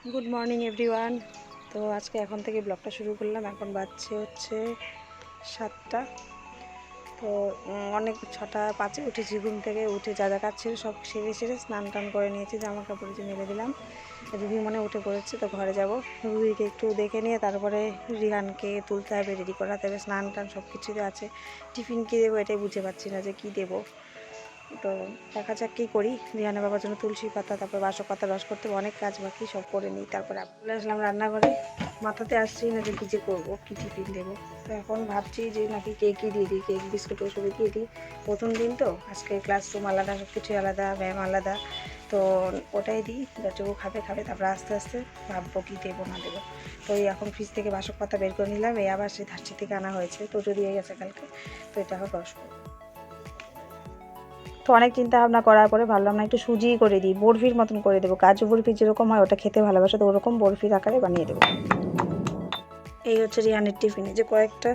Good morning everyone. তো আজকে এখন থেকে ব্লগটা শুরু করলাম। এখন বাজছে হচ্ছে 7টা। তো অনেক 6টা 5-এ উঠেছি ঘুম থেকে। উঠে যা যা কাজ ছিল সব সেরে স্নান টান করে নিয়েছি, জামা কাপড় যে মেলে দিলাম। রুহি মনে উঠে পড়েছে, তো ঘরে যাব। রুহিকে একটু দেখে নিয়ে তারপরে রিহানকে তুলতে হবে, রেডি করাতে হবে, স্নান টান সব কিছুতে আছে। টিফিন কী দেবো এটাই বুঝতে পারছি না যে কী দেবো। তো দেখা যাক কী করি। রিহানের বাবার জন্য তুলসী পাতা, তারপর বাসক পাতা রস করতে অনেক কাজ বাকি, সব করে নিই। তারপরে চলে আসলাম রান্নাঘরে। মাথাতে আসছি না যে কী যে করবো, কী টিফিন দেবো। তো এখন ভাবছি যে নাকি কেকই দিয়ে দিই, কেক বিস্কুট ওসবই দিয়ে দিই। প্রথম দিন তো, আজকে ক্লাসরুম আলাদা, সব কিছুই আলাদা, ম্যাম আলাদা। তো ওটাই দিই, যতটুকু খাবে। তারপরে আস্তে আস্তে ভাববো কী দেবো না দেবো। তো এই এখন ফ্রিজ থেকে বাসক পাতা বের করে নিলাম। এই আবার সেই ধারচি থেকে আনা হয়েছে, টোটো দিয়ে গেছে কালকে। তো এটা এখন রস করবো। তো অনেক চিন্তা ভাবনা করার পরে ভাবলাম না একটু সুজি করে দিই, বরফির মতন করে দেবো। কাজু বরফি যেরকম হয় ওটা খেতে ভালোবাসে, তো ওরকম বরফির আকারে বানিয়ে দেবো। এই হচ্ছে রিহানের টিফিনে, যে কয়েকটা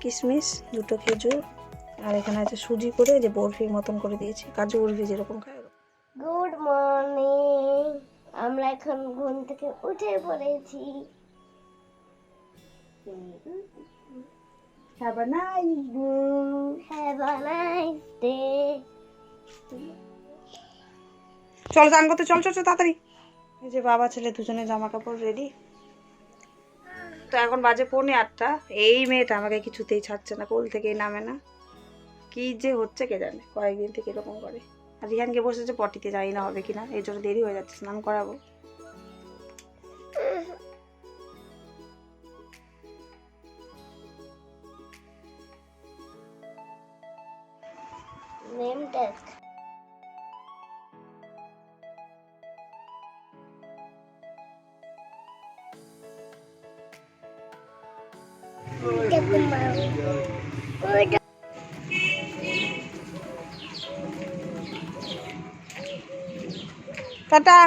কিশমিশ, 2টো খেজুর, আর এখানে আছে সুজি করে যে বরফির মতন করে দিয়েছি, কাজু বরফি যেরকম খায়। গুড মর্নিং, আমরা এখন ঘুম থেকে উঠে পড়েছি। Have a nice day. Have a nice day. চল চান করতে, চল তাড়াতাড়ি। এই যে বাবা ছেলে দুজনে জামা কাপড় রেডি। তো এখন বাজে 7:45। এই মেয়েটা আমাকে কিছুতেই ছাড়ছে না, কোল থেকেই নামে না। কি যে হচ্ছে কে জানে, কয়েকদিন থেকে এরকম করে। আর রিহানকে বসেছে পটিতে, জানি না হবে কিনা, এই জন্য দেরি হয়ে যাচ্ছে, স্নান করাবো। Name test. টাটা।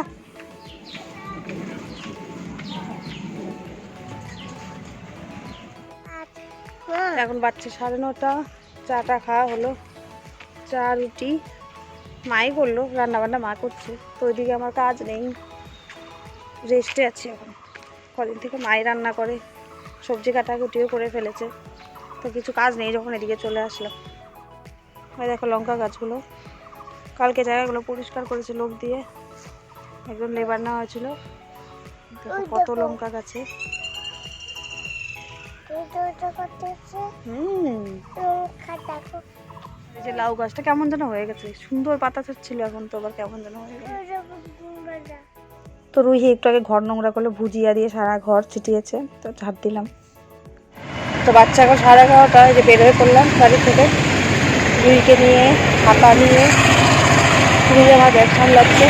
এখন বাচ্চা 9:30। চাটা খাওয়া হলো, চা রুটি মাই করলো, রান্নাবান্না মা করছে। তো ওইদিকে আমার কাজ নেই, রেস্টে আছি এখন। কদিন থেকে মাই রান্না করে, সবজি কাটাকুটিও করে ফেলেছে, তো কিছু কাজ নেই যখন এদিকে চলে আসলাম। ওই দেখো লঙ্কা গাছগুলো, কালকে জায়গাগুলো পরিষ্কার করেছে লোক দিয়ে, একজন লেবার নেওয়া হয়েছিল। দেখো কত লঙ্কা গাছে। এই যে লাউ গাছটা কেমন যেন হয়ে গেছে, সুন্দর পাতা ছিল, এখন তো আবার কেমন যেন হয়ে গেছে। তো রুহি একটু আগে ঘর নোংরা করলে, ভুজিয়া দিয়ে সারা ঘর ছিটিয়েছে, তো ঝাড় দিলাম। তো বাচ্চা এখন 11:30, যে বের হয়ে পড়লাম বাড়ি থেকে, রুহিকে নিয়ে, ছাতা নিয়ে। রুহি আমার ব্যাগ সামলাচ্ছে।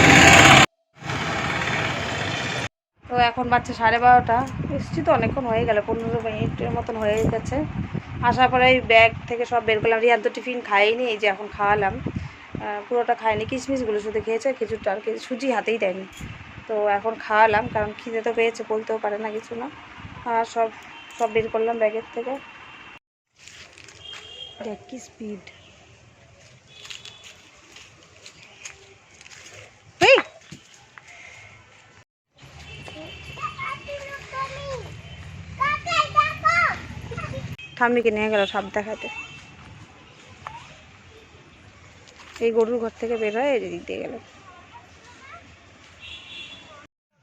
তো এখন বাচ্চা 12:30। এসেছি তো অনেকক্ষণ হয়ে গেল, 15 মিনিটের মতন হয়ে গেছে। আসার পরে এই ব্যাগ থেকে সব বের করলাম। রিয়ান তো টিফিন খাইনি, এই যে এখন খাওয়ালাম। পুরোটা খায়নি, কিশমিশগুলো শুধু খেয়েছে, খেজুরটা আর সুজি হাতেই দেয়নি। তো এখন খাওয়ালাম, কারণ খিদে তো পেয়েছে, বলতেও পারে না কিছু না। আর সব বের করলাম ব্যাগের থেকে। দেখ কি স্পিড। ঠাম্মিকে নিয়ে গেল সাপ দেখাতে। এই গরুর ঘর থেকে বের হয়ে এই দিক দিয়ে গেল।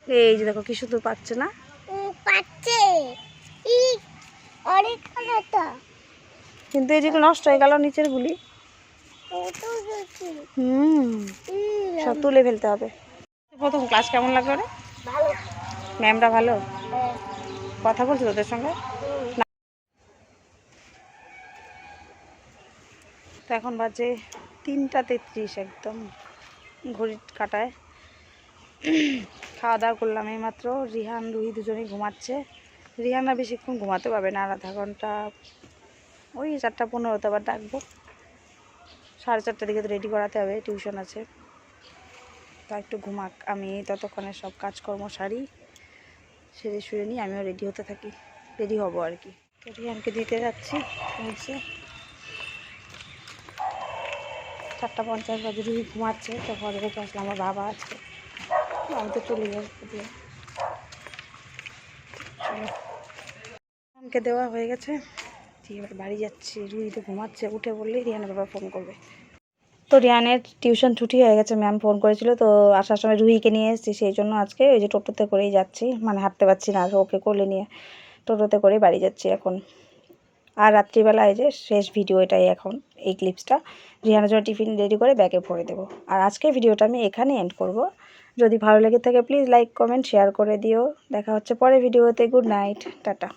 এই যে দেখো কি সুন্দর পাচ্ছে না, পাচ্ছে অনেক কালারটা, কিন্তু এই যেগুলো নষ্ট হয়ে গেল নিচের গুলি। সব তুলে ফেলতে হবে। প্রথম ক্লাস কেমন লাগলো রে? ভালো। ম্যামরা ভালো? কথা বলছো তোদের সঙ্গে? তো এখন বাজে 3:33 একদম ঘড়ির কাটায়। খাওয়া দাওয়া করলাম এইমাত্র। রিহান রুহি দুজনেই ঘুমাচ্ছে। রিহান আর বেশিক্ষণ ঘুমাতে পারবে না, আর আধা ঘন্টা, ওই 4:15 আবার ডাকবো। 4:30 দিকে তো রেডি করাতে হবে, টিউশন আছে। তা একটু ঘুমাক, আমি ততক্ষণে সব কাজকর্ম সারি, সেরে শুয়ে নিই, আমিও রেডি হতে থাকি, রেডি হবো আর কি। তো রিহানকে দিতে যাচ্ছি। হচ্ছে 4:50 বাজে, রুহি ঘুমাচ্ছে। তো ঘরে রেখে আসলাম, আমার বাবা আছে, আমি তো চলে আসবো দিয়ে। আমাকে দেওয়া হয়ে গেছে, এবার বাড়ি যাচ্ছি। রুহি তো ঘুমাচ্ছে, উঠে বললেই রিয়ানের বাবা ফোন করবে। তো রিয়ানের টিউশন ছুটি হয়ে গেছে, ম্যাম ফোন করেছিল, তো আসার সময় রুহিকে নিয়ে এসেছি, সেই জন্য আজকে ওই যে টোটোতে করেই যাচ্ছি, মানে হাঁটতে পারছি না, ওকে কোলে নিয়ে টোটোতে করেই বাড়ি যাচ্ছি এখন। আর রাত্রিবেলায় যে শেষ ভিডিও এটাই, এখন এই ক্লিপসটা রিহানের জন্য টিফিন রেডি করে ব্যাগে ভরে দেবো। আর আজকের ভিডিওটা আমি এখানে এন্ড করব। যদি ভালো লেগে থাকে প্লিজ লাইক কমেন্ট শেয়ার করে দিও। দেখা হচ্ছে পরের ভিডিওতে। Good night, tata.